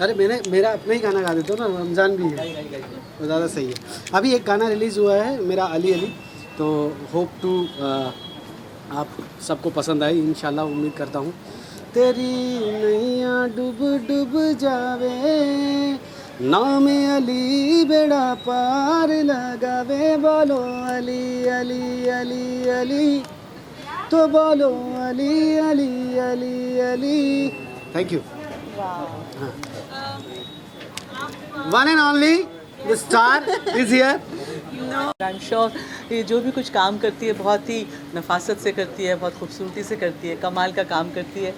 अरे मेरा अपना ही गाना गा देता हूँ ना, रमज़ान भी है तो ज़्यादा सही है। अभी एक गाना रिलीज़ हुआ है मेरा, अली अली, तो होप टू आप सबको पसंद आई इंशाल्लाह, उम्मीद करता हूँ। तेरी नैया डूब डूब जावे, नाम अली बेड़ा पार लगावे, बोलो अली अली अली अली, तो बोलो Ali Ali Ali Ali. Thank you. One and only the star is here. I am sure ये जो भी कुछ काम करती है बहुत ही नफासत से करती है, बहुत खूबसूरती से करती है, कमाल का काम करती है।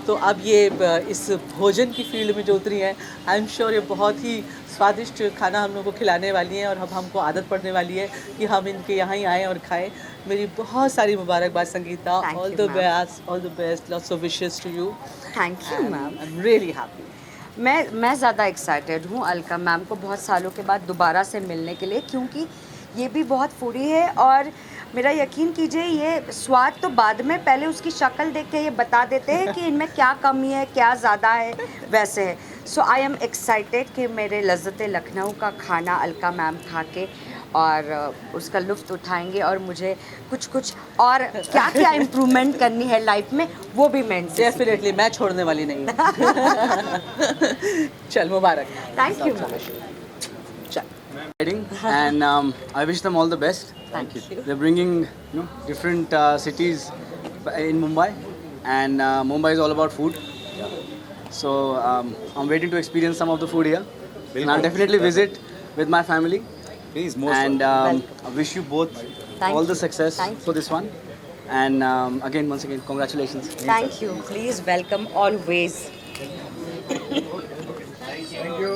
तो अब ये इस भोजन की फील्ड में जो उतरी है, आई एम श्योर ये बहुत ही स्वादिष्ट खाना हम लोग को खिलाने वाली हैं, और अब हमको आदत पड़ने वाली है कि हम इनके यहाँ ही आएँ और खाएं। मेरी बहुत सारी मुबारकबाद Sangeeta, all the best, lots of wishes to you. Thank you ma'am. I am really happy. मैं ज़्यादा एक्साइटेड हूँ अलका मैम को बहुत सालों के बाद दोबारा से मिलने के लिए, क्योंकि ये भी बहुत फूडी है, और मेरा यकीन कीजिए ये स्वाद तो बाद में, पहले उसकी शक्ल देख के ये बता देते हैं कि इनमें क्या कमी है क्या ज़्यादा है, वैसे है। सो आई एम एक्साइटेड कि मेरे लज़्ज़त लखनऊ का खाना अलका मैम खा के और उसका लुत्फ़ उठाएंगे, और मुझे कुछ और क्या क्या इम्प्रूवमेंट करनी है लाइफ में वो भी मैं इनसे डेफिनेटली मैं छोड़ने वाली नहीं हूँ। चल मुबारक। Thank you. And I wish them all the best. Thank you. They're bringing different cities in Mumbai, and Mumbai is all about food. So I'm waiting to experience some of the food here, and I'll definitely visit with my family. Please, most And I wish you both Thank all the you. success Thank you. for this one. And once again, congratulations. Thank you. Please welcome always. Thank you.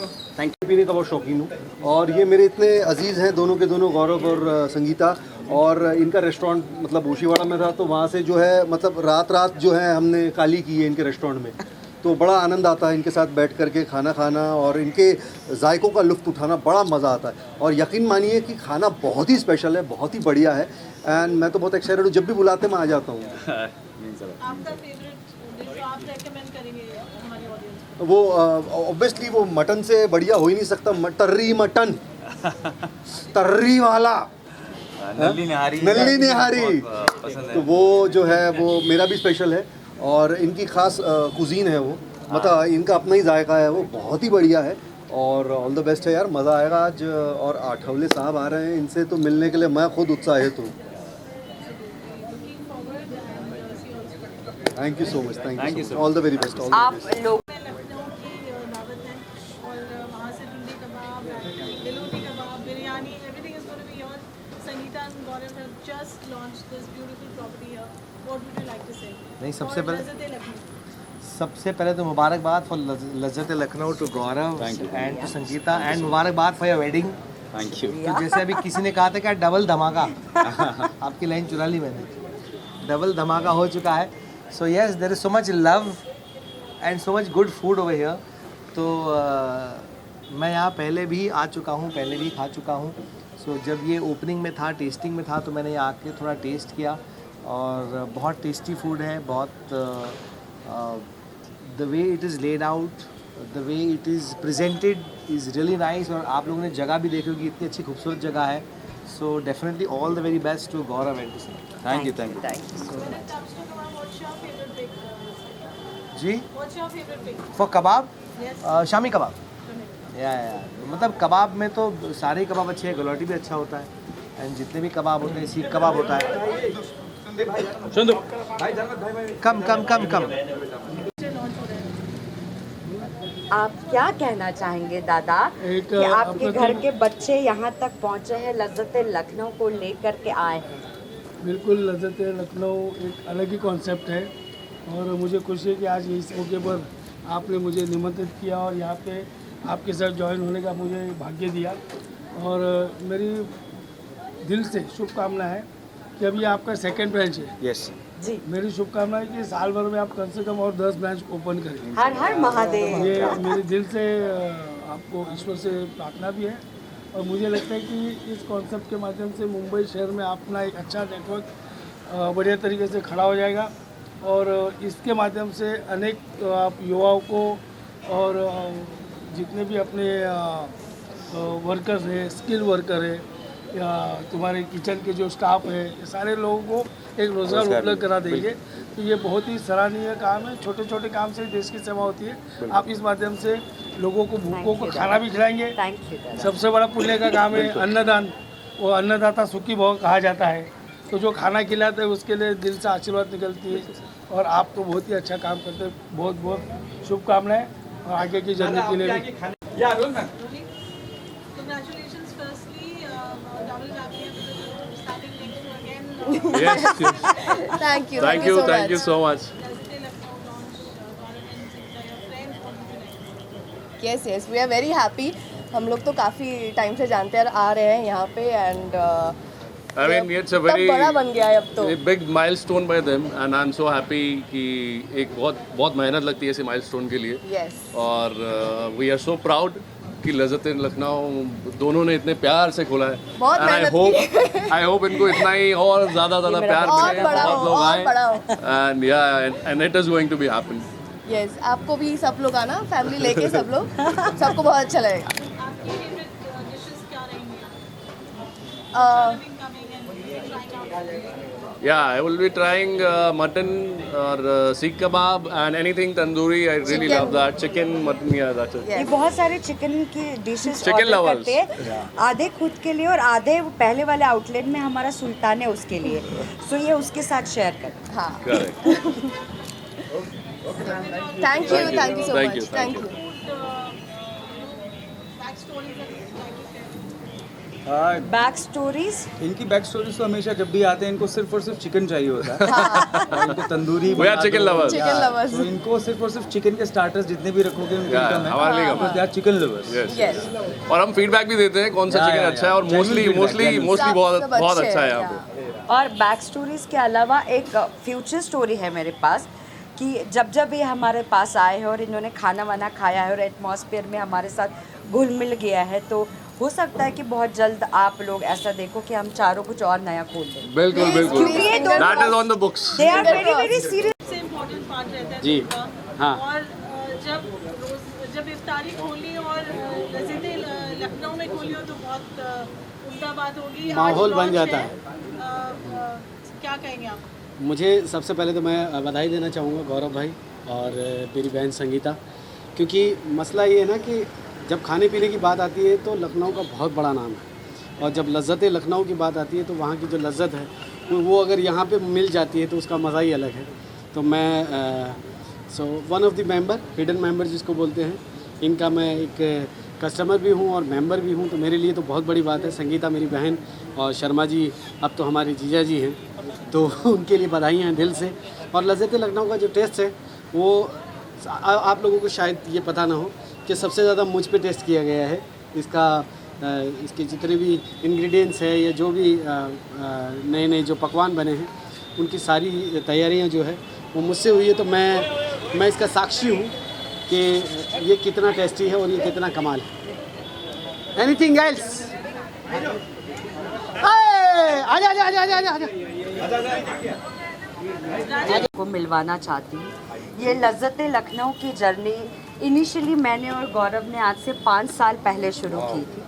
पीने का बहुत शौकीन हूँ, और ये मेरे इतने अजीज़ हैं दोनों के दोनों, गौरव और संगीता। और इनका रेस्टोरेंट मतलब ओशीवाड़ा में था, तो वहाँ से जो है मतलब रात जो है हमने काली की है इनके रेस्टोरेंट में, तो बड़ा आनंद आता है इनके साथ बैठ कर के खाना खाना, और इनके जायकों का लुत्फ़ उठाना बड़ा मज़ा आता है। और यकीन मानिए कि खाना बहुत ही स्पेशल है, बहुत ही बढ़िया है, एंड मैं तो बहुत एक्साइटेड हूँ, जब भी बुलाते मैं आ जाता हूँ। आपका फेवरेट डिश आप रेकमेंड करेंगे हमारे ऑडियंस को? वो ऑब्वियसली वो मटन से बढ़िया हो ही नहीं सकता, तर्री मटन, तर्री वाला नल्ली निहारी पसंद तो वो जो है वो मेरा भी स्पेशल है, और इनकी ख़ास कुजीन है वो, मतलब इनका अपना ही जायका है, वो बहुत ही बढ़िया है। और ऑल द बेस्ट है यार, मज़ा आएगा आज। और आठवले साहब आ रहे हैं, इनसे तो मिलने के लिए मैं खुद उत्साहित हूँ। Thank you so much, thank you, all the very best. आप लोग लखनऊ की दावत है, और वहाँ से भिंडी कबाब, लिलोटी कबाब, biryani, everything is going to be here. Sangeeta and Gaurav have just launched this beautiful property here. What would you like to say? नहीं, सबसे For पहले लज़्ज़त लखनऊ. सबसे पहले तो मुबारकबाद for Lazzat Lucknow to Gaurav and to Sangeeta, and मुबारकबाद for your wedding. Thank you. तो जैसे अभी किसी ने कहा था क्या डबल धमाका, आपकी लाइन चुरा ली मैंने, डबल धमाका हो चुका है। So yes, there is so much love and so much good food over here. तो मैं यहाँ पहले भी आ चुका हूँ, पहले भी खा चुका हूँ। सो जब ये ओपनिंग में था, टेस्टिंग में था, तो मैंने यहाँ आके थोड़ा टेस्ट किया, और बहुत टेस्टी फूड है, बहुत the way it is laid out, the way it is presented is really nice. और आप लोगों ने जगह भी देखी होगी, इतनी अच्छी खूबसूरत जगह है। So definitely all the very best to Gaurav and thank you so much. Comes to kebab, what's your favorite pick? जी What's your favorite pick? For kebab, Yes. शामी कबाब, या मतलब कबाब में तो सारे ही कबाब अच्छे हैं, गलौटी भी अच्छा होता है, एंड जितने भी कबाब होते हैं, सीख कबाब होता है। कम कम कम कम। आप क्या कहना चाहेंगे दादा कि आपके घर के बच्चे यहाँ तक पहुँचे हैं, लज्जत लखनऊ को लेकर के आए हैं? बिल्कुल, लज़्ज़त लखनऊ एक अलग ही कॉन्सेप्ट है, और मुझे खुशी है कि आज इस मौके पर आपने मुझे निमंत्रित किया और यहाँ पे आपके साथ ज्वाइन होने का मुझे भाग्य दिया। और मेरी दिल से शुभकामना है कि अभी आपका सेकंड ब्रांच है। यस जी, मेरी शुभकामना है कि साल भर में आप कम से कम और 10 ब्रांच ओपन करें। हर हर महादेव। ये मेरे दिल से आपको ईश्वर से प्रार्थना भी है, और मुझे लगता है कि इस कॉन्सेप्ट के माध्यम से मुंबई शहर में अपना एक अच्छा नेटवर्क बढ़िया तरीके से खड़ा हो जाएगा, और इसके माध्यम से अनेक आप युवाओं को और जितने भी अपने वर्कर्स हैं, स्किल वर्कर है या तुम्हारे किचन के जो स्टाफ है, ये सारे लोगों को एक रोज़गार उपलब्ध करा देंगे। तो ये बहुत ही सराहनीय काम है। छोटे छोटे काम से देश की सेवा होती है। आप इस माध्यम से लोगों को, भूखों को खाना भी खिलाएंगे। Thank you. सबसे बड़ा पुण्य का काम है अन्नदान। वो अन्नदाता सुखी भव कहा जाता है। तो जो खाना खिलाते हैं उसके लिए दिल से आशीर्वाद निकलती है। और आप तो बहुत ही अच्छा काम करते हैं। बहुत बहुत शुभकामनाएं और आगे की जर्नी के लिए भी। Congratulations firstly, double wrapping starting next to again. Yes, yes. Thank you. Thank you so much. Yes, yes. We are very happy. हम लोग तो काफ़ी टाइम से जानते आ रहे हैं यहाँ पे and I mean, it's a तब very बड़ा बन गया है अब तो। big milestone by them, and I'm so happy कि एक बहुत मेहनत लगती है इस milestone के लिए। Yes. और we are so proud कि लज़्ज़त लखनऊ दोनों ने इतने प्यार से खोला है। बहुत मेहनत I hope इनको इतना ही और ज़्यादा प्यार मिले, बहुत लोग आए। And yeah, and it is going to be happen. Yes, आपको भी सब लोग आना, फैमिली लेके सब लोग, सबको बहुत अच्छा लगेगा। आपकी favorite dishes क्या रहेंगी? Yeah, I will be trying mutton or seekh kebab and anything tandoori. I really love that. Chicken, mutton, yeah, that's it. ये बहुत सारे चिकन की डिशेस Chicken ऑर्डर lovers. करते हैं, आधे खुद के लिए और आधे पहले वाले आउटलेट में हमारा सुल्तान है उसके लिए। सो ये उसके साथ शेयर कर। हाँ। Correct. Thank you so Thank much. you. Thank you. Back stories, इनकी बैक स्टोरीज तो हमेशा जब भी आते हैं इनको सिर्फ और सिर्फ चिकन चाहिए होता है। इनको tandoori We are chicken lovers. Chicken lovers. तो इनको सिर्फ और सिर्फ चिकन के स्टार्टर्स जितने भी रखोगे उनके Yeah, कम है। हमारे लिए कम है। Because they are chicken lovers. Yes. Yes. और हम फीडबैक भी देते हैं कौन सा Yeah, चिकन yeah, अच्छा है और yeah. Mostly Genuine mostly feedback, mostly बहुत सब बहुत अच्छे अच्छा है हैं, यहाँ पे। और बैक स्टोरीज के अलावा एक फ्यूचर स्टोरी है मेरे पास कि जब ये हमारे पास आए हैं और इन्होंने खाना वाना खाया है और एटमॉस्फेयर में हमारे साथ घुल मिल गया है, तो हो सकता है कि बहुत जल्द आप लोग ऐसा देखो कि हम चारों कुछ और नया खोल दें। बिल्कुल बिल्कुल। क्योंकि ये दोनों That is on the books. They are very very serious. सबसे इम्पोर्टेंट पार्ट रहता है जी, दिन का। हाँ। और जब इफ्तारी खोली और लज़्ज़त लखनऊ में खोली हो तो बहुत उम्दा बात होगी। आज माहौल बन launch जाता है। क्या कहेंगे आप? मुझे सबसे पहले तो मैं बधाई देना चाहूँगा गौरव भाई और मेरी बहन संगीता, क्योंकि मसला ये है ना कि जब खाने पीने की बात आती है तो लखनऊ का बहुत बड़ा नाम है, और जब लज़्ज़त लखनऊ की बात आती है तो वहाँ की जो लज़्ज़त है वो अगर यहाँ पे मिल जाती है तो उसका मज़ा ही अलग है। तो मैं so one of the member, hidden member जिसको बोलते हैं, इनका मैं एक कस्टमर भी हूँ और मेंबर भी हूँ, तो मेरे लिए तो बहुत बड़ी बात है। संगीता मेरी बहन और शर्मा जी अब तो हमारे जीजा जी हैं, तो उनके लिए बधाइयाँ हैं दिल से। और लज़्ज़त लखनऊ का जो टेस्ट है वो आप लोगों को शायद ये पता ना हो कि सबसे ज़्यादा मुझ पे टेस्ट किया गया है। इसके जितने भी इंग्रेडिएंट्स है या जो भी नए नए जो पकवान बने हैं उनकी सारी तैयारियां जो है वो मुझसे हुई है। तो मैं इसका साक्षी हूँ कि ये कितना टेस्टी है और ये कितना कमाल है। Anything else? आजा आजा आजा आजा आजा को मिलवाना चाहती हूँ। ये लज़्ज़त लखनऊ की जर्नी इनिशियली मैंने और गौरव ने आज से 5 साल पहले शुरू की थी,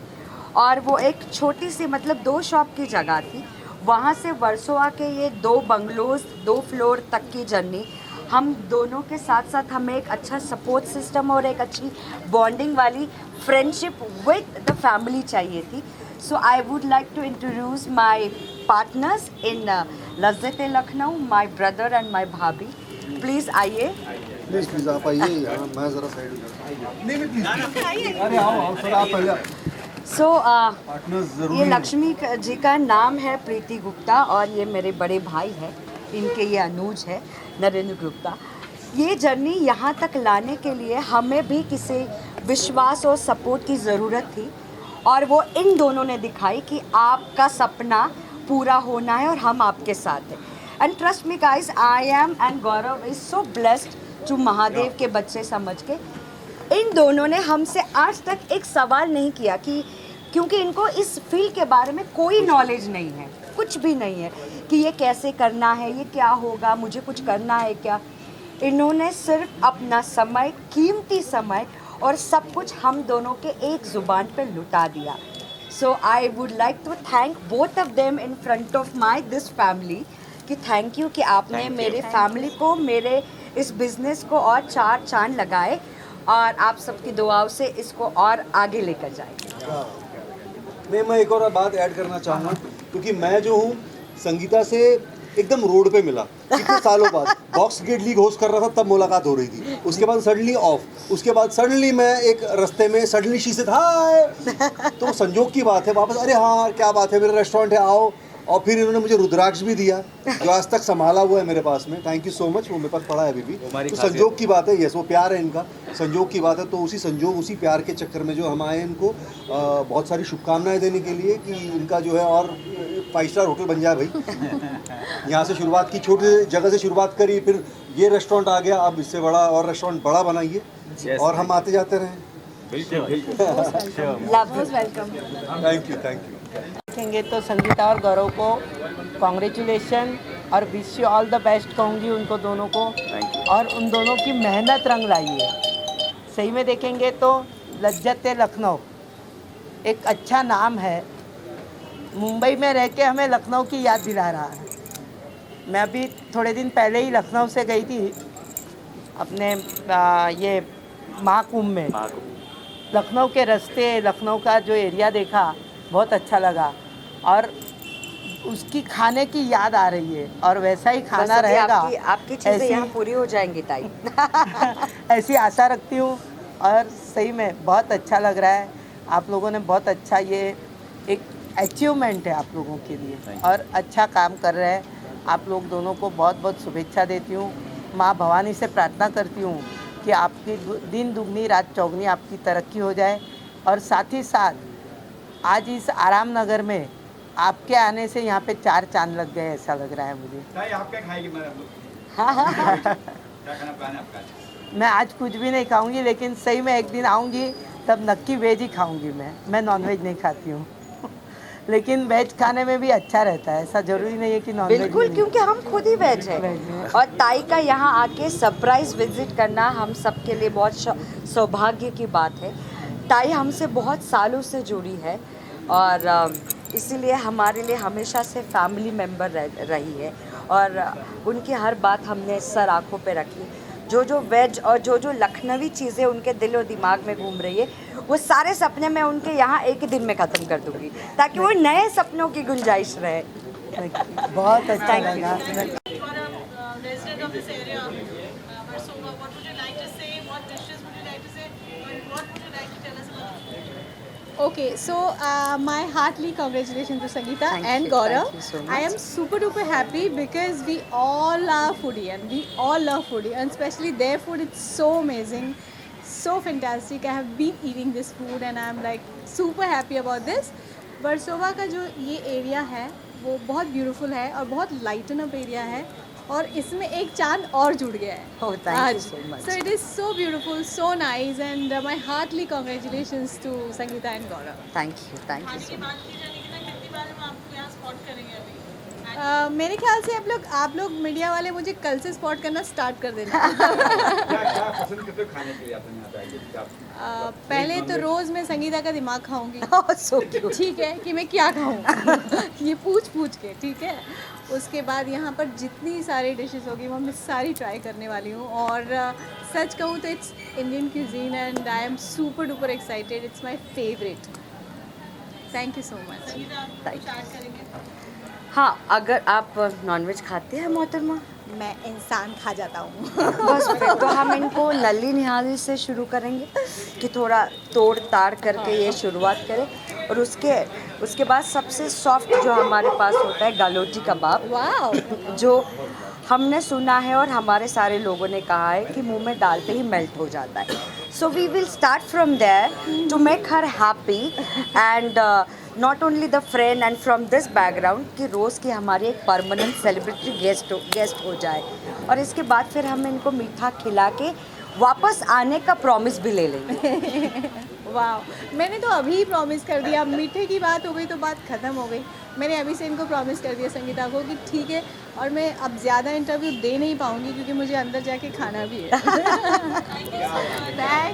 और वो एक छोटी सी मतलब 2 शॉप की जगह थी। वहाँ से वर्सोवा के ये 2 बंगलोज 2 फ्लोर तक की जर्नी हम दोनों के साथ साथ हमें एक अच्छा सपोर्ट सिस्टम और एक अच्छी बॉन्डिंग वाली फ्रेंडशिप विद द फैमिली चाहिए थी। So I would like to introduce my partners in Lazzat Lucknow, my brother and my bhabhi. Please आइए। प्लीज़ प्लीज़ आप आइए यहाँ, मैं ज़रा साइड में प्लीज़। अरे आओ सर, आप पहले। सो पार्टनर्स ज़रूरी ये है। लक्ष्मी जी का नाम है प्रीति गुप्ता, और ये मेरे बड़े भाई हैं, इनके ये अनुज है नरेंद्र गुप्ता। ये जर्नी यहाँ तक लाने के लिए हमें भी किसी विश्वास और सपोर्ट की ज़रूरत थी, और वो इन दोनों ने दिखाई कि आपका सपना पूरा होना है और हम आपके साथ हैं। And trust me guys, I am and Gaurav is so blessed to Mahadev के बच्चे समझ के। इन दोनों ने हमसे आज तक एक सवाल नहीं किया कि, क्योंकि इनको इस फील्ड के बारे में कोई नॉलेज नहीं है, कुछ भी नहीं है कि ये कैसे करना है, ये क्या होगा, मुझे कुछ करना है क्या। इन्होंने सिर्फ अपना समय, कीमती समय और सब कुछ हम दोनों के एक ज़ुबान पे लुटा दिया. So I would like to thank both of them in front of this family कि थैंक यू कि आपने मेरे फैमिली को, मेरे इस बिज़नेस को और 4 चांद लगाए और आप सबकी दुआओं से इसको और आगे लेकर जाएंगे. मैं एक और बात ऐड करना चाहूँगा, क्योंकि मैं जो हूँ संगीता से एकदम रोड पे मिला कितने सालों बाद. बॉक्स गेट लीग होस्ट कर रहा था तब मुलाकात हो रही थी. उसके बाद सडनली ऑफ, उसके बाद सडनली मैं एक रास्ते में सडनली शी सेड हाय. तो संजोग की बात है, वापस अरे हाँ क्या बात है, मेरा रेस्टोरेंट है आओ. और फिर इन्होंने मुझे रुद्राक्ष भी दिया जो आज तक संभाला हुआ है मेरे पास में. Thank you so much. वो मेरे पास पड़ा है अभी भी. तो संजोग की बात है, यस वो प्यार है इनका, संजोग की बात है. तो उसी संजोग, उसी प्यार के चक्कर में जो हम आए इनको बहुत सारी शुभकामनाएं देने के लिए कि इनका जो है और 5 स्टार होटल बन जाए भाई. यहाँ से शुरुआत की, छोटी जगह से शुरुआत करी, फिर ये रेस्टोरेंट आ गया, अब इससे बड़ा और रेस्टोरेंट बड़ा बनाइए और हम आते जाते रहें. वेलकम. Thank you. देखेंगे तो संगीता और गौरव को कॉन्ग्रेचुलेशन और wish you all the best कहूँगी उनको दोनों को. और उन दोनों की मेहनत रंग लाई है. सही में देखेंगे तो लज्जत लखनऊ एक अच्छा नाम है. मुंबई में रह के हमें लखनऊ की याद दिला रहा है. मैं अभी थोड़े दिन पहले ही लखनऊ से गई थी अपने ये महाकुंभ में. लखनऊ के रास्ते, लखनऊ का जो एरिया देखा बहुत अच्छा लगा और उसकी खाने की याद आ रही है और वैसा ही खाना रहेगा. आपकी चीज़ें यहाँ पूरी हो जाएंगी ताई. ऐसी आशा रखती हूँ और सही में बहुत अच्छा लग रहा है. आप लोगों ने बहुत अच्छा, ये एक अचीवमेंट है आप लोगों के लिए और अच्छा काम कर रहे हैं. आप लोग दोनों को बहुत बहुत शुभेच्छा देती हूँ. माँ भवानी से प्रार्थना करती हूँ कि आपकी दिन दुगनी रात चौगनी आपकी तरक्की हो जाए. और साथ ही साथ आज इस आराम नगर में आपके आने से यहाँ पे 4 चांद लग गए ऐसा लग रहा है मुझे. मैं आज कुछ भी नहीं खाऊंगी, लेकिन सही में एक दिन आऊँगी तब नक्की वेज ही खाऊंगी. मैं नॉनवेज नहीं खाती हूँ लेकिन वेज खाने में भी अच्छा रहता है. ऐसा ज़रूरी नहीं है कि नॉनवेज. बिल्कुल, क्योंकि हम खुद ही वेज हैं. और ताई का यहाँ आके सरप्राइज विजिट करना हम सबके लिए बहुत सौभाग्य की बात है. ताई हमसे बहुत सालों से जुड़ी है और इसीलिए हमारे लिए हमेशा से फैमिली मेम्बर रही है और उनकी हर बात हमने सर आँखों पे रखी. जो वेज और जो लखनवी चीज़ें उनके दिल और दिमाग में घूम रही है वो सारे सपने मैं उनके यहाँ एक ही दिन में ख़त्म कर दूँगी ताकि वो नए सपनों की गुंजाइश रहे. बहुत अच्छा लगा. resident of this area, Versova, what would you like to say? What dishes would you like to say? And what would you like to tell us about the food? Okay, so my heartily congratulations to Sangeeta Thank and you, Gaurav. thank you so much. I am super duper happy because we all are foodie and we all love foodie, and especially their food. It's so amazing, so fantastic. I have been eating this food and I'm like super happy about this. Versova का जो ये area है वो बहुत beautiful है और बहुत lighten up area है और इसमें एक चांद और जुड़ गया है. Oh, thank you so much. So it is so beautiful, so nice, and my heartily congratulations to Sangeeta and Gaurav. Thank you so खाने much. की बात की जाने की ना कितनी बार हम आपको यहाँ स्पॉट करेंगे अभी? मेरे ख्याल से आप लोग मीडिया वाले मुझे कल से स्पॉट करना स्टार्ट कर देना. पहले तो रोज़ मैं संगीता का दिमाग खाऊंगी. ठीक है कि मैं क्या खाऊं ये पूछ के. ठीक है, उसके बाद यहाँ पर जितनी सारी डिशेस होगी वो मैं सारी ट्राई करने वाली हूँ. और सच कहूँ तो it's Indian cuisine and I am super duper excited. It's my favourite. Thank you so much. हाँ, अगर आप नॉनवेज खाते हैं मोहतरमा? मैं इंसान खा जाता हूँ. बस फिर तो हम इनको नल्ली निहारी से शुरू करेंगे कि थोड़ा तोड़ ताड़ करके ये शुरुआत करें और उसके बाद सबसे सॉफ्ट जो हमारे पास होता है गालोटी कबाब. वाह. जो हमने सुना है और हमारे सारे लोगों ने कहा है कि मुंह में डालते ही मेल्ट हो जाता है. So we will start from there to make her happy and not only the friend and from this background कि रोज़ की हमारी एक परमानेंट सेलिब्रिटी गेस्ट हो जाए. और इसके बाद फिर हम इनको मीठा खिला के वापस आने का प्रॉमिस भी ले लेंगे. वाह, मैंने तो अभी प्रॉमिस कर दिया. मीठे की बात हो गई तो बात ख़त्म हो गई. मैंने अभी से इनको प्रॉमिस कर दिया संगीता को कि ठीक है, और मैं अब ज़्यादा इंटरव्यू दे नहीं पाऊँगी क्योंकि मुझे अंदर जाके खाना भी है।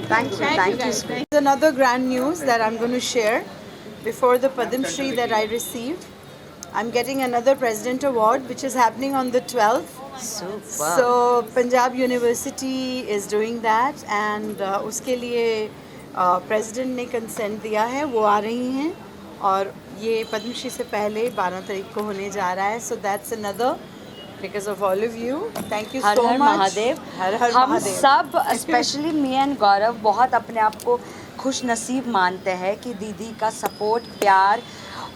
Thank you. Another grand news that I'm going to share before the Padma Shri that I received. I'm getting another President Award which is happening on the 12th. Super. So Punjab University is doing that and उसके लिए President ने consent दिया है, वो आ रही हैं और ये पद्म श्री से पहले 12 तारीख को होने जा रहा है. So that's another because of all of you. Thank you her so her much. Mahadev. हर हर हम महादेव. सब स्पेशली मी एंड गौरव बहुत अपने आप को खुश नसीब मानते हैं कि दीदी का सपोर्ट, प्यार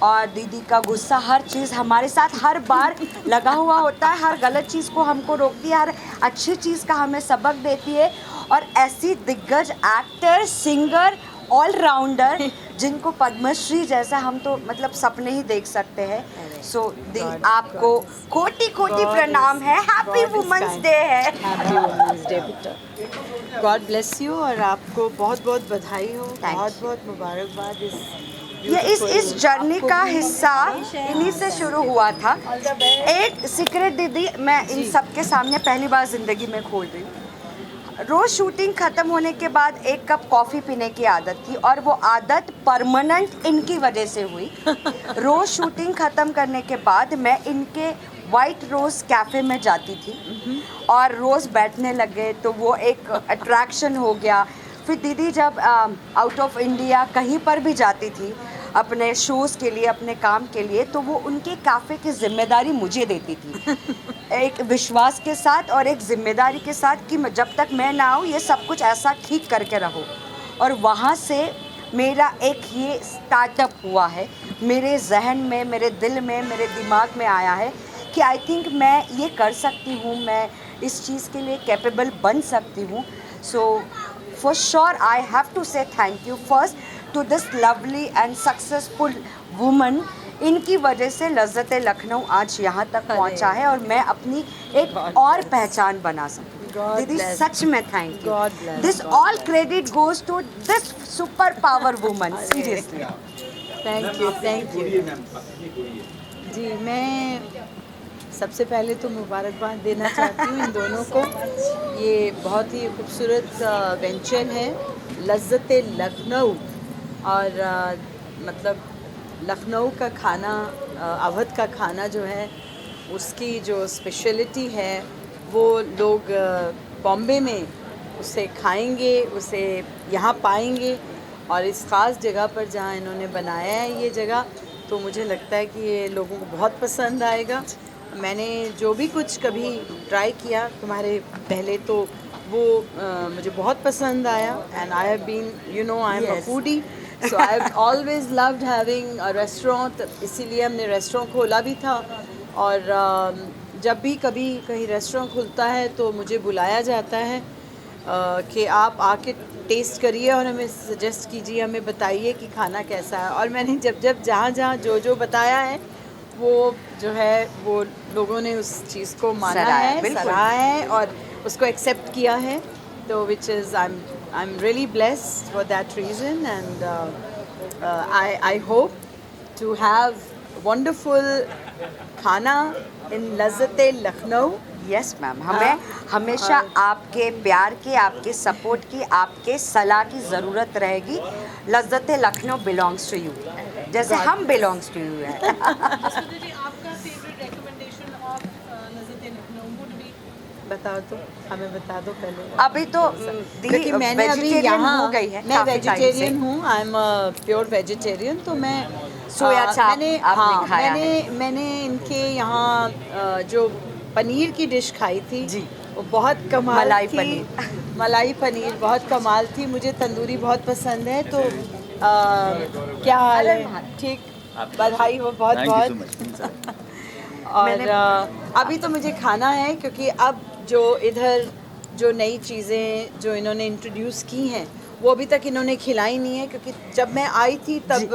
और दीदी का गुस्सा, हर चीज़ हमारे साथ हर बार लगा हुआ होता है. हर गलत चीज़ को हमको रोकती है, हर अच्छी चीज़ का हमें सबक देती है. और ऐसी दिग्गज एक्टर, सिंगर, ऑलराउंडर जिनको पद्मश्री जैसा हम तो मतलब सपने ही देख सकते हैं. सो आपको कोटि कोटि प्रणाम है. हैप्पी वुमेन्स डे है. हैप्पी वुमेन्स डे बेटा. गॉड ब्लेस यू और आपको बहुत बहुत बधाई हो, बहुत बहुत मुबारकबाद. ये इस जर्नी का हिस्सा इन्हीं से शुरू हुआ था. एक सीक्रेट दीदी मैं इन सबके सामने पहली बार ज़िंदगी में खोल रही हूँ. रोज़ शूटिंग ख़त्म होने के बाद एक कप कॉफ़ी पीने की आदत थी और वो आदत परमानेंट इनकी वजह से हुई. रोज़ शूटिंग ख़त्म करने के बाद मैं इनके वाइट रोज़ कैफ़े में जाती थी और रोज़ बैठने लगे तो वो एक अट्रैक्शन हो गया. फिर दीदी जब आउट ऑफ इंडिया कहीं पर भी जाती थी अपने शोज़ के लिए, अपने काम के लिए, तो वो उनके काफ़े की ज़िम्मेदारी मुझे देती थी. एक विश्वास के साथ और एक ज़िम्मेदारी के साथ कि जब तक मैं ना आऊँ ये सब कुछ ऐसा ठीक करके रहो. और वहाँ से मेरा एक ये स्टार्टअप हुआ है. मेरे जहन में, मेरे दिल में, मेरे दिमाग में आया है कि आई थिंक मैं ये कर सकती हूँ, मैं इस चीज़ के लिए कैपेबल बन सकती हूँ. सो for sure I have to say thank you first to this lovely and successful woman. इनकी वजह से लज्जत-ए लखनऊ आज यहाँ तक पहुँचा है और मैं अपनी एक और पहचान बना सकूँ. दीदी सच में thank you. This all credit goes to this super power woman. Seriously thank you. Thank you ji. मैं सबसे पहले तो मुबारकबाद देना चाहती हूँ इन दोनों को. ये बहुत ही खूबसूरत वेंचर है लज्जत-ए लखनऊ. और मतलब लखनऊ का खाना, अवध का खाना जो है उसकी जो स्पेशलिटी है वो लोग बॉम्बे में उसे खाएंगे, उसे यहाँ पाएंगे. और इस ख़ास जगह पर जहाँ इन्होंने बनाया है ये जगह, तो मुझे लगता है कि ये लोगों को बहुत पसंद आएगा. मैंने जो भी कुछ कभी ट्राई किया तुम्हारे पहले तो वो मुझे बहुत पसंद आया. And I have been, you know, I am a foodie, so I have always loved having a restaurant. इसीलिए हमने रेस्टोरेंट खोला भी था. और जब भी कभी कहीं रेस्टोरेंट खुलता है तो मुझे बुलाया जाता है कि आप आके टेस्ट करिए और हमें सजेस्ट कीजिए, हमें बताइए कि खाना कैसा है. और मैंने जब जहाँ जो बताया है वो जो है वो लोगों ने उस चीज़ को माना है, सराहा है और उसको एक्सेप्ट किया है. तो which is I am really blessed for that reason. And I hope to have wonderful khana in Lazzat-e Lucknow. Yes ma'am, हमें हमेशा आपके प्यार की, आपके सपोर्ट की, आपके सलाह की ज़रूरत रहेगी. Lazzat e Lucknow belongs to you जैसे हम बिलोंग्स टू यू है. आपका favourite recommendation of Lazzat e Lucknow would be? बताओ तो, हमें बता दो पहले. अभी तो क्योंकि मैंने अभी यहाँ हो गई है, मैं वेजिटेरियन हूँ. आई एम अ प्योर वेजिटेरियन. तो मैं सोया चाप मैंने इनके यहाँ जो पनीर की डिश खाई थी जी, वो बहुत कमाल मलाई थी. पनीर. मलाई पनीर बहुत कमाल थी. मुझे तंदूरी बहुत पसंद है. तो क्या हाल है? ठीक, बधाई हो बहुत बहुत. और अभी तो मुझे खाना है क्योंकि अब जो इधर जो नई चीज़ें जो इन्होंने इंट्रोड्यूस की हैं वो अभी तक इन्होंने खिलाई नहीं है. क्योंकि जब मैं आई थी तब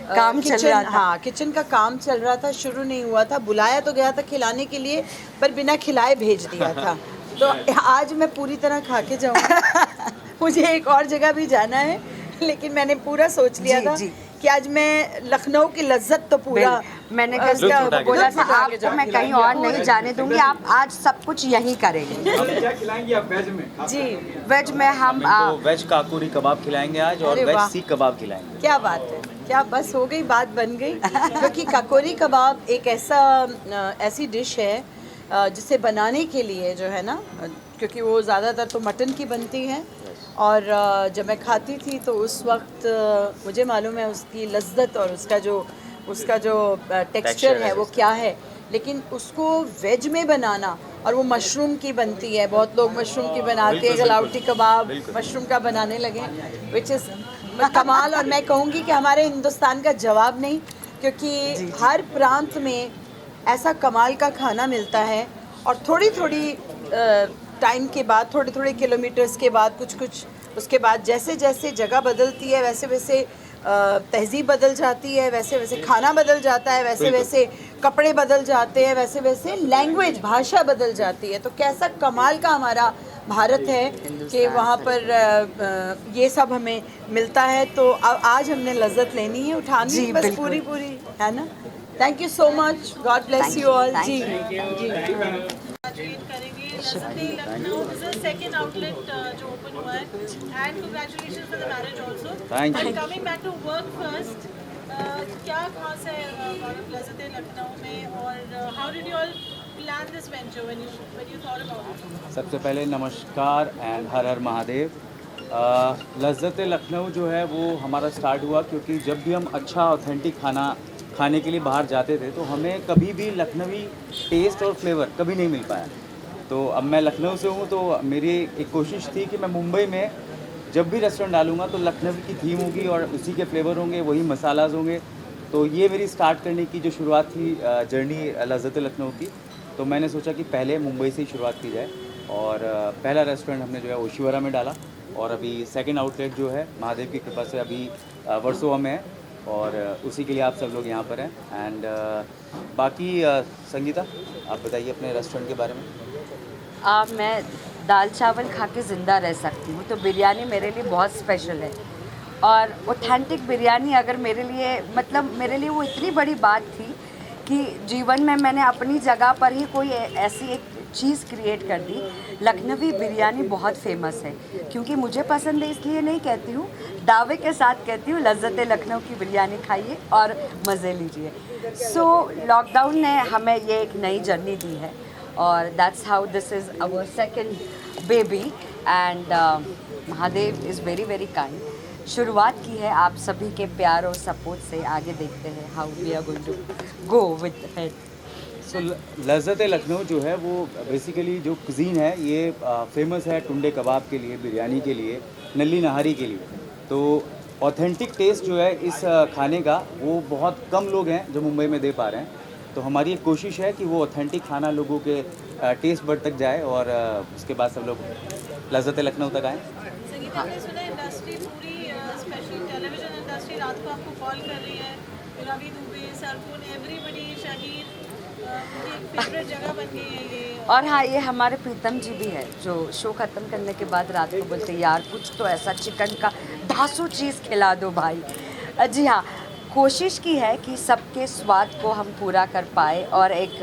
काम चल रहा था. हाँ, किचन का काम चल रहा था, शुरू नहीं हुआ था. बुलाया तो गया था खिलाने के लिए पर बिना खिलाए भेज दिया था. तो आज मैं पूरी तरह खा के जाऊँगी. मुझे एक और जगह भी जाना है लेकिन मैंने पूरा सोच लिया था कि आज मैं लखनऊ की लज्जत तो पूरा मैंने कहा बोला था आपको मैं कहीं और नहीं जाने दूंगी, आप आज सब कुछ यहीं करेंगे। क्या खिलाएंगी आप वेज में? जी वेज में हम वेज काकोरी कबाब खिलाएंगे आज और अरे वेज वाह। सीख कबाब खिलाएंगे। क्या बात है, क्या बस हो गई, बात बन गई। क्योंकि ककोरी कबाब एक ऐसी डिश है जिसे बनाने के लिए जो है ना, क्योंकि वो ज़्यादातर तो मटन की बनती है और जब मैं खाती थी तो उस वक्त मुझे मालूम है उसकी लज्जत और उसका जो टेक्सचर है वो क्या है, लेकिन उसको वेज में बनाना, और वो मशरूम की बनती है, बहुत लोग मशरूम की बनाते हैं, गलावटी कबाब मशरूम का बनाने लगे, विच इज़ कमाल। और मैं कहूँगी कि हमारे हिंदुस्तान का जवाब नहीं, क्योंकि हर प्रांत में ऐसा कमाल का खाना मिलता है और थोड़ी थोड़ी टाइम के बाद, थोड़े थोड़े किलोमीटर्स के बाद, कुछ उसके बाद जैसे जैसे जगह बदलती है वैसे वैसे तहज़ीब बदल जाती है, वैसे वैसे खाना बदल जाता है, वैसे वैसे कपड़े बदल जाते हैं, वैसे वैसे लैंग्वेज भाषा बदल जाती है। तो कैसा कमाल का हमारा भारत है कि वहाँ पर ये सब हमें मिलता है। तो आज हमने लज्जत लेनी है, उठानी है बस पूरी है ना। Thank you so much, god bless you all. जी Lucknow is the second outlet जो ओपन हुआ है, and congratulations for the marriage also. Thank you. Coming back to work first, क्या खास है लज़्ज़त-ए लखनऊ में, और how did you all plan this venture when you thought about it? सबसे पहले नमस्कार एंड हर हर महादेव। लज्जत लखनऊ जो है वो हमारा स्टार्ट हुआ क्योंकि जब भी हम अच्छा ऑथेंटिक खाना खाने के लिए बाहर जाते थे तो हमें कभी भी लखनवी टेस्ट और फ्लेवर कभी नहीं मिल पाया। तो अब मैं लखनऊ से हूँ तो मेरी एक कोशिश थी कि मैं मुंबई में जब भी रेस्टोरेंट डालूंगा तो लखनवी की थीम होगी और उसी के फ्लेवर होंगे, वही मसालाज होंगे। तो ये मेरी स्टार्ट करने की जो शुरुआत थी जर्नी लज्जत लखनऊ की। तो मैंने सोचा कि पहले मुंबई से ही शुरुआत की जाए और पहला रेस्टोरेंट हमने जो है ओशिवरा में डाला और अभी सेकंड आउटलेट जो है महादेव की कृपा से अभी वर्सोवा में है और उसी के लिए आप सब लोग यहाँ पर हैं। एंड बाकी संगीता आप बताइए अपने रेस्टोरेंट के बारे में। मैं दाल चावल खा के ज़िंदा रह सकती हूँ, तो बिरयानी मेरे लिए बहुत स्पेशल है। और ऑथेंटिक बिरयानी अगर मेरे लिए वो इतनी बड़ी बात थी कि जीवन में मैंने अपनी जगह पर ही कोई ऐसी एक चीज़ क्रिएट कर दी। लखनवी बिरयानी बहुत फेमस है, क्योंकि मुझे पसंद है इसलिए नहीं कहती हूँ, दावे के साथ कहती हूँ लज्जत लखनऊ की बिरयानी खाइए और मज़े लीजिए। सो लॉकडाउन ने हमें ये एक नई जर्नी दी है और that's how this is our second baby and Mahadev is very very kind. शुरुआत की है आप सभी के प्यार और सपोर्ट से, आगे देखते हैं how we are going to go with it. So Lazzat Lucknow जो है वो बेसिकली जो कुजीन है ये फेमस है टुंडे कबाब के लिए, बिरयानी के लिए, नल्ली नहारी के लिए। तो ऑथेंटिक टेस्ट जो है इस खाने का वो बहुत कम लोग हैं जो मुंबई में दे पा रहे हैं। तो हमारी एक कोशिश है कि वो ऑथेंटिक खाना लोगों के टेस्ट बड तक जाए और उसके बाद सब लोग लज्जत लखनऊ तक आएँ। संगीता, हमने सुना इंडस्ट्री पूरी स्पेशली टेलीविजन इंडस्ट्री रात को आपको कॉल कर रही है, रवि दुबे, सरकुन, एवरीबडी, शाहीर, उनकी एक फेवरेट जगह बन गई है ये। और हाँ, ये हमारे प्रीतम जी भी है जो शो ख़त्म करने के बाद रात को बोलते यार कुछ तो ऐसा चिकन का धांसू चीज़ खिला दो भाई। जी हाँ, कोशिश की है कि सबके स्वाद को हम पूरा कर पाए और एक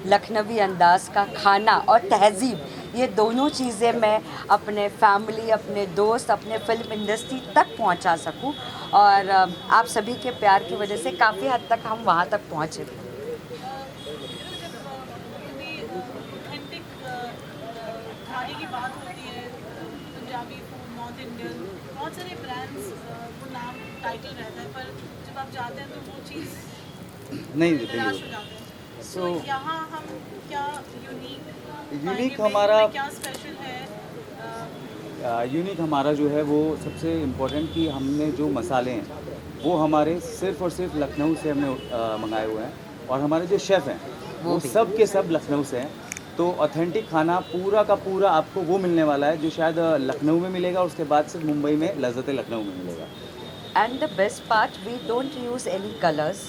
लखनवी अंदाज का खाना और तहज़ीब, ये दोनों चीज़ें मैं अपने फैमिली, अपने दोस्त, अपने फिल्म इंडस्ट्री तक पहुंचा सकूं। और आप सभी के प्यार की वजह से काफ़ी हद तक हम वहां तक पहुंचे। खाने की बात होती है, पंजाबी फूड, नॉर्थ इंडियन, बहुत सारे ब्रांड्स वो नाम टाइटल रहता है, पर जब आप जाते हैं तो वो चीज़ नहीं निराश हो जाते हैं। सो यहाँ हम क्या यूनिक हमारा क्या स्पेशल है? यूनिक हमारा जो है वो सबसे इम्पोर्टेंट कि हमने जो मसाले हैं वो हमारे सिर्फ़ और सिर्फ लखनऊ से हमने मंगाए हुए हैं और हमारे जो शेफ़ हैं वो सब के सब लखनऊ से हैं। तो ऑथेंटिक खाना पूरा का पूरा आपको वो मिलने वाला है जो शायद लखनऊ में मिलेगा और उसके बाद सिर्फ मुंबई में लज्जत लखनऊ में मिलेगा। And the best part, we don't use any colours,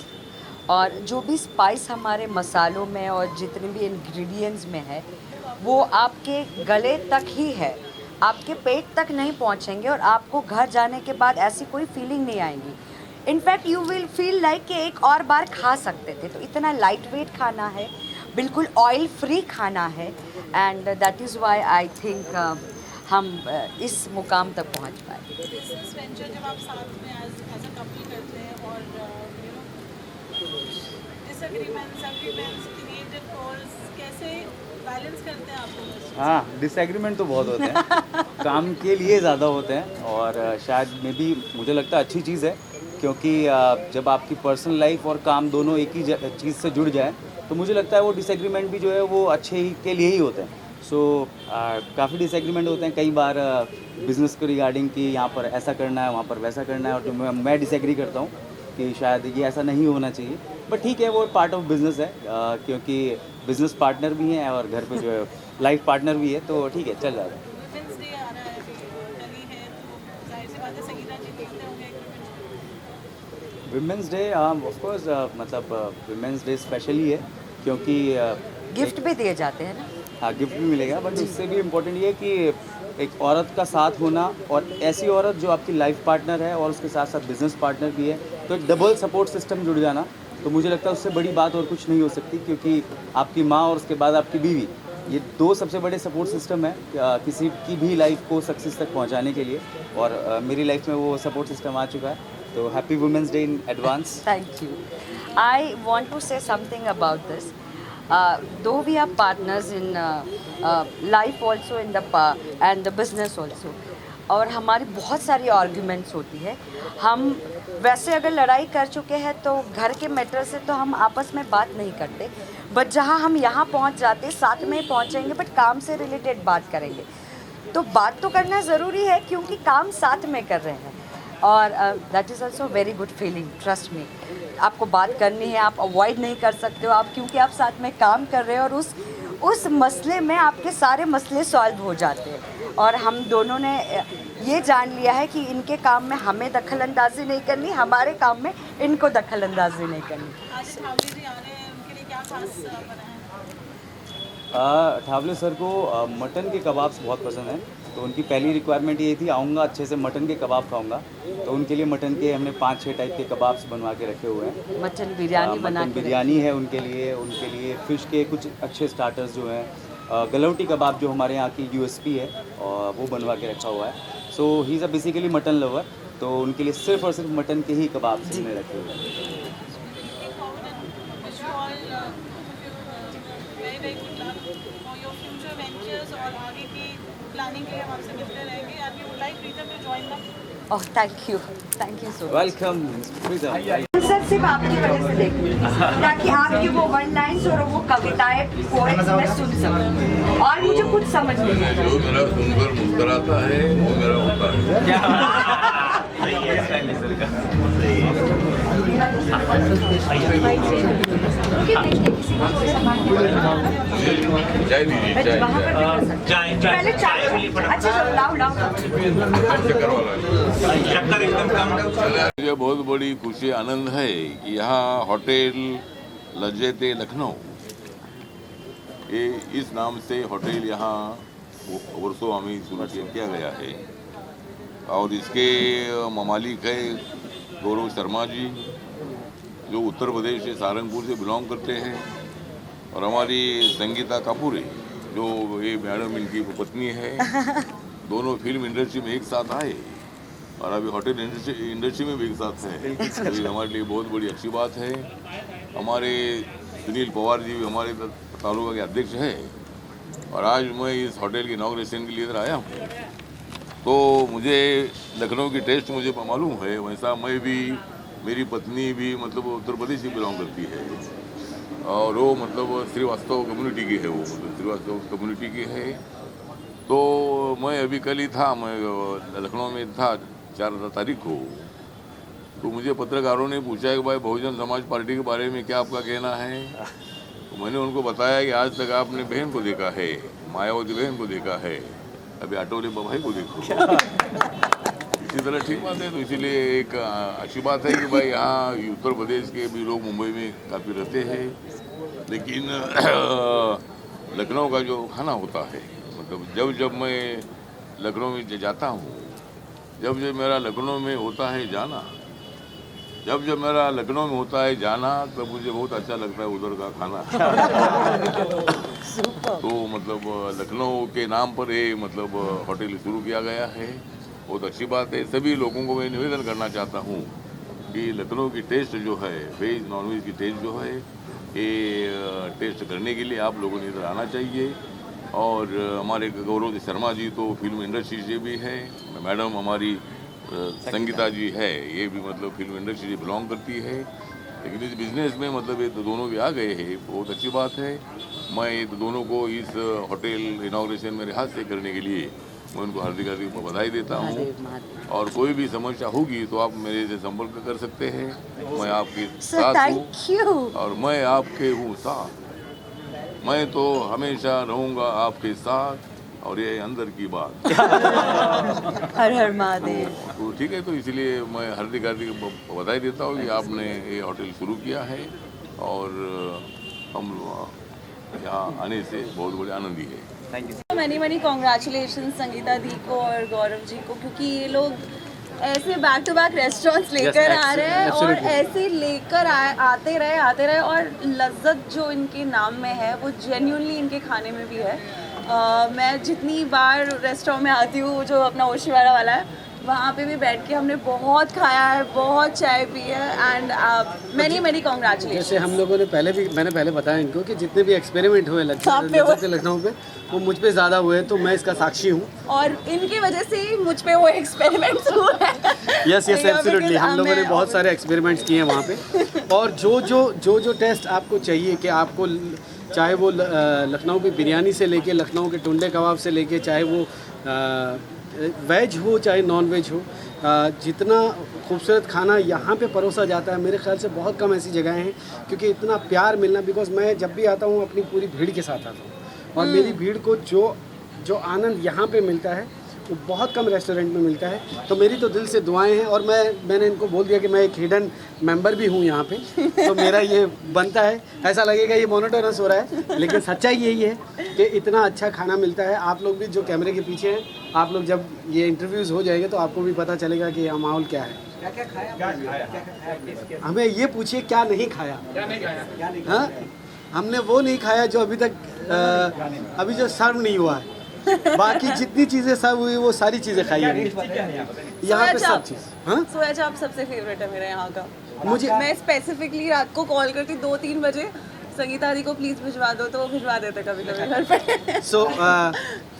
और जो भी स्पाइस हमारे मसालों में और जितने भी इंग्रेडिएंट्स में है वो आपके गले तक ही है, आपके पेट तक नहीं पहुंचेंगे और आपको घर जाने के बाद ऐसी कोई फीलिंग नहीं आएगी। In fact you will feel like कि एक और बार खा सकते थे। तो इतना लाइट वेट खाना है, बिल्कुल ऑयल फ्री खाना है, and that is why I think हम इस मुकाम तक पहुंच पाए। बिजनेस वेंचर जब आप साथ में एज अ कपल करते हैं और डिसएग्रीमेंट्स, एग्रीमेंट्स, क्रिएटिव कॉल्स, कैसे बैलेंस करते हैं आप लोग? हाँ, डिसएग्रीमेंट तो बहुत होते हैं काम के लिए ज़्यादा होते हैं, और शायद में भी मुझे लगता है अच्छी चीज़ है, क्योंकि जब आपकी पर्सनल लाइफ और काम दोनों एक ही चीज़ से जुड़ जाए तो मुझे लगता है वो डिसएग्रीमेंट भी जो है वो अच्छे ही के लिए ही होते हैं। सो काफ़ी डिसएग्रीमेंट होते हैं कई बार बिज़नेस को रिगार्डिंग कि यहाँ पर ऐसा करना है, वहाँ पर वैसा करना है, और जो मैं डिसएग्री करता हूँ कि शायद ये ऐसा नहीं होना चाहिए। बट ठीक है, वो पार्ट ऑफ बिज़नेस है, क्योंकि बिज़नेस पार्टनर भी हैं और घर पे जो है लाइफ पार्टनर भी है, तो ठीक है, चल जाता है। वुमेंस डे आ रहा है अभी, कल ही है, तो जाहिर सी बात है संगीता जी देखते होंगे विमेंस डे, हाँ ऑफकोर्स, मतलब विमेंस डे स्पेशली है क्योंकि गिफ्ट भी दिए जाते हैं ना। हाँ, गिफ्ट भी मिलेगा, बट उससे भी इम्पोर्टेंट ये है कि एक औरत का साथ होना, और ऐसी औरत जो आपकी लाइफ पार्टनर है और उसके साथ साथ बिजनेस पार्टनर भी है, तो एक डबल सपोर्ट सिस्टम जुड़ जाना, तो मुझे लगता है उससे बड़ी बात और कुछ नहीं हो सकती, क्योंकि आपकी माँ और उसके बाद आपकी बीवी, ये दो सबसे बड़े सपोर्ट सिस्टम है किसी की भी लाइफ को सक्सेस तक पहुँचाने के लिए, और मेरी लाइफ में वो सपोर्ट सिस्टम आ चुका है। तो happy women's day in advance. Thank you. I want to say something about this. Though we are partners in life also in the and the business also, और हमारी बहुत सारी आर्ग्यूमेंट्स होती है। हम वैसे अगर लड़ाई कर चुके हैं तो घर के मैटर से तो हम आपस में बात नहीं करते, बट जहाँ हम यहाँ पहुँच जाते साथ में ही पहुँचेंगे, बट काम से रिलेटेड बात करेंगे। तो बात तो करना ज़रूरी है क्योंकि काम साथ में कर रहे हैं, और that is also very good feeling, trust me. आपको बात करनी है, आप अवॉइड नहीं कर सकते हो, आप क्योंकि आप साथ में काम कर रहे हो, और उस मसले में आपके सारे मसले सॉल्व हो जाते हैं। और हम दोनों ने ये जान लिया है कि इनके काम में हमें दखल अंदाजी नहीं करनी, हमारे काम में इनको दखल अंदाजी नहीं करनी। आज ठावले जी आ रहे हैं, उनके लिए क्या खास बना है? ठावले सर को मटन के कबाब्स बहुत पसंद हैं, तो उनकी पहली रिक्वायरमेंट ये थी आऊँगा अच्छे से मटन के कबाब खाऊंगा, तो उनके लिए मटन के हमने 5-6 टाइप के कबाब्स बनवा के रखे हुए हैं। मटन बिरयानी बना मटन बिरयानी है उनके लिए फ़िश के कुछ अच्छे स्टार्टर्स जो हैं, गलौटी कबाब जो हमारे यहाँ की USP है, और वो बनवा के रखा हुआ है। So he is a basically mutton lover, तो उनके लिए सिर्फ और सिर्फ मटन के ही कबाब हमने रखे हुए हैं। और आगे की प्लानिंग के लिए हम आपसे मिलते रहेंगे। And we would like Pritam to join the oh thank you so much. Welcome Pritam. Sir सिर्फ आपकी वजह से देखूंगी, ताकि आपकी वो वन लाइन्स और वो कविताएं पोएम्स मैं सुन सकूं, और मुझे कुछ समझ नहीं आता। जो मेरा सुनकर मुस्कुराता है वो मेरा होता है। चाय दीजिए, चाय। पहले चाय। अच्छा लाओ शक्कर वाला। मुझे बहुत बड़ी खुशी आनंद है कि यहाँ होटल लज्जते लखनऊ, ये इस नाम से होटल यहाँ वर्षों हमें शुरू किया गया है, और इसके मालिक है गौरव शर्मा जी, जो उत्तर प्रदेश के सहारनपुर से बिलोंग करते हैं, और हमारी संगीता कपूर जो ये मैडम इनकी पत्नी है। दोनों फिल्म इंडस्ट्री में एक साथ आए और अभी होटल इंडस्ट्री में भी एक साथ हैं, तो ये हमारे लिए बहुत बड़ी अच्छी बात है। हमारे सुनील पवार जी भी हमारे तालुका के अध्यक्ष हैं, और आज मैं इस होटल की इनॉग्रेशन के लिए इधर आया हूँ। तो मुझे लखनऊ की टेस्ट मुझे मालूम है, वैसा मैं भी, मेरी पत्नी भी मतलब उत्तर प्रदेश से बिलोंग करती है, और वो मतलब श्रीवास्तव कम्युनिटी की है, वो मतलब श्रीवास्तव कम्युनिटी की है। तो मैं अभी कल ही था, मैं लखनऊ में था 4 तारीख को, तो मुझे पत्रकारों ने पूछा कि भाई बहुजन समाज पार्टी के बारे में क्या आपका कहना है। तो मैंने उनको बताया कि आज तक आपने बहन को देखा है, मायावती बहन को देखा है, अभी आटोले भाई को देखो। इसी तरह ठीक बात है, तो इसीलिए एक अच्छी बात है कि भाई यहाँ उत्तर प्रदेश के भी लोग मुंबई में काफ़ी रहते हैं, लेकिन लखनऊ का जो खाना होता है, मतलब जब मैं लखनऊ में जाता हूँ, जब मेरा लखनऊ में होता है जाना, जब जब मेरा लखनऊ में होता है जाना तो मुझे बहुत अच्छा लगता है उधर का खाना। तो मतलब लखनऊ के नाम पर ये मतलब होटल शुरू किया गया है, बहुत अच्छी बात है। सभी लोगों को मैं निवेदन करना चाहता हूँ कि लखनऊ की टेस्ट जो है, वेज नॉन वेज की टेस्ट जो है, ये टेस्ट करने के लिए आप लोगों ने इधर आना चाहिए। और हमारे गौरव शर्मा जी तो फिल्म इंडस्ट्री से भी है, मैडम हमारी संगीता जी है, ये भी मतलब फिल्म इंडस्ट्री से बिलोंग करती है, लेकिन इस बिज़नेस में मतलब ये तो दोनों भी आ गए हैं, बहुत अच्छी बात है। मैं ये दोनों को इस होटल इनॉग्रेशन मेरे हाथ से करने के लिए मैं उनको हार्दिक हार्दिक बधाई देता हूँ। और कोई भी समस्या होगी तो आप मेरे से संपर्क कर सकते हैं, मैं आपके साथ हूँ और मैं आपके हूँ साथ। मैं तो हमेशा रहूँगा आपके साथ, और ये अंदर की बात। हर हर महादेव। तो ठीक है, तो इसलिए मैं हार्दिक हार्दिक बधाई देता हूँ कि आपने ये होटल शुरू किया है, और हम यहाँ आने से बहुत बड़े आनंदी है। Thank you. Many congratulation Sangeeta दी को और गौरव जी को, क्योंकि ये लोग ऐसे बैक टू बैक रेस्टोरेंट्स लेकर आ रहे हैं और ऐसे लेकर आते रहे और लज्जत जो इनके नाम में है वो जेन्युइनली इनके खाने में भी है। मैं जितनी बार रेस्टोरेंट में आती हूँ, जो अपना ओशीवाड़ा वाला है, वहाँ पे भी बैठ के हमने बहुत खाया है, बहुत चाय पी है, एंड मैनी कॉन्ग्रेचुलेशन। जैसे हम लोगों ने मैंने पहले बताया इनको कि जितने भी एक्सपेरिमेंट हुए लखनऊ पे, वो मुझ पे ज़्यादा हुए, तो मैं इसका साक्षी हूँ। और इनकी वजह से ही मुझ पे वो एक्सपेरिमेंट्स हुए हैं। यस एब्सोल्युटली, हम लोगों ने बहुत सारे एक्सपेरिमेंट्स किए हैं वहाँ पे। और जो टेस्ट आपको चाहिए, कि आपको चाहे वो लखनऊ की बिरयानी से लेके लखनऊ के टुंडे कबाब से लेके, चाहे वो वेज हो चाहे नॉन वेज हो, जितना खूबसूरत खाना यहाँ पे परोसा जाता है, मेरे ख्याल से बहुत कम ऐसी जगहें हैं। क्योंकि इतना प्यार मिलना, बिकॉज मैं जब भी आता हूँ अपनी पूरी भीड़ के साथ आता हूँ, और मेरी भीड़ को जो आनंद यहाँ पे मिलता है वो बहुत कम रेस्टोरेंट में मिलता है। तो मेरी तो दिल से दुआएं हैं, और मैंने इनको बोल दिया कि मैं एक हिडन मेंबर भी हूँ यहाँ पे, तो मेरा ये बनता है। ऐसा लगेगा ये मोनोटोनस हो रहा है, लेकिन सच्चाई यही है कि इतना अच्छा खाना मिलता है। आप लोग भी जो कैमरे के पीछे हैं, आप लोग जब ये इंटरव्यूज़ हो जाएंगे तो आपको भी पता चलेगा कि यहाँ माहौल क्या है। हमें ये पूछिए क्या नहीं खाया। हाँ, हमने वो नहीं खाया जो अभी तक अभी जो सर्व नहीं हुआ है। बाकी जितनी चीज़ें सर्व हुई वो सारी चीज़ें खाई हैं यहाँ पे, सब चीज़। हाँ, सोया चाप सबसे फेवरेट है मेरे यहाँ का। मुझे मैं स्पेसिफिकली रात को कॉल करती 2-3 बजे, संगीता दी को प्लीज़ भिजवा दो, तो वो भिजवा देते कभी कभी घर पे। So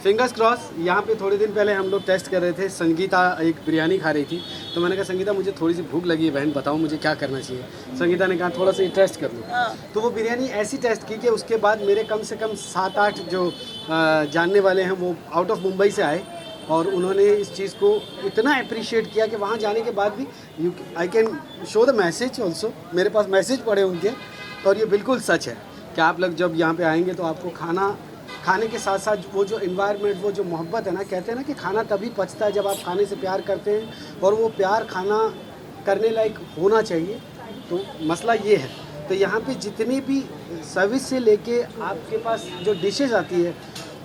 fingers cross. यहाँ पे थोड़े दिन पहले हम लोग टेस्ट कर रहे थे, संगीता एक बिरयानी खा रही थी, तो मैंने कहा संगीता मुझे थोड़ी सी भूख लगी है बहन, बताओ मुझे क्या करना चाहिए। संगीता ने कहा थोड़ा सा टेस्ट कर लो। तो वो बिरयानी ऐसी टेस्ट की कि उसके बाद मेरे कम से कम 7-8 जो जानने वाले हैं वो आउट ऑफ मुंबई से आए, और उन्होंने इस चीज़ को इतना अप्रिशिएट किया कि वहाँ जाने के बाद भी I can show the message also. मेरे पास मैसेज पड़े उनके, और ये बिल्कुल सच है कि आप लोग जब यहाँ पे आएंगे तो आपको खाने के साथ साथ वो जो इन्वायरमेंट, वो जो मोहब्बत है ना, कहते हैं ना कि खाना तभी पचता है जब आप खाने से प्यार करते हैं, और वो प्यार खाना करने लायक होना चाहिए। तो मसला ये है। तो यहाँ पे जितनी भी सर्विस से लेके आपके पास जो डिशेस आती है,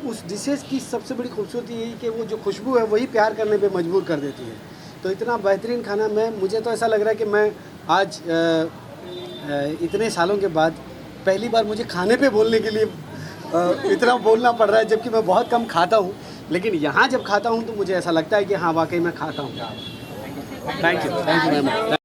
उस डिशेस की सबसे बड़ी खूबसूरती यही कि वो जो खुशबू है वही प्यार करने पे मजबूर कर देती है। तो इतना बेहतरीन खाना, मुझे तो ऐसा लग रहा है कि मैं आज इतने सालों के बाद पहली बार मुझे खाने पे बोलने के लिए इतना बोलना पड़ रहा है, जबकि मैं बहुत कम खाता हूँ, लेकिन यहाँ जब खाता हूँ तो मुझे ऐसा लगता है कि हाँ वाकई मैं खाता हूँ। Thank you very much.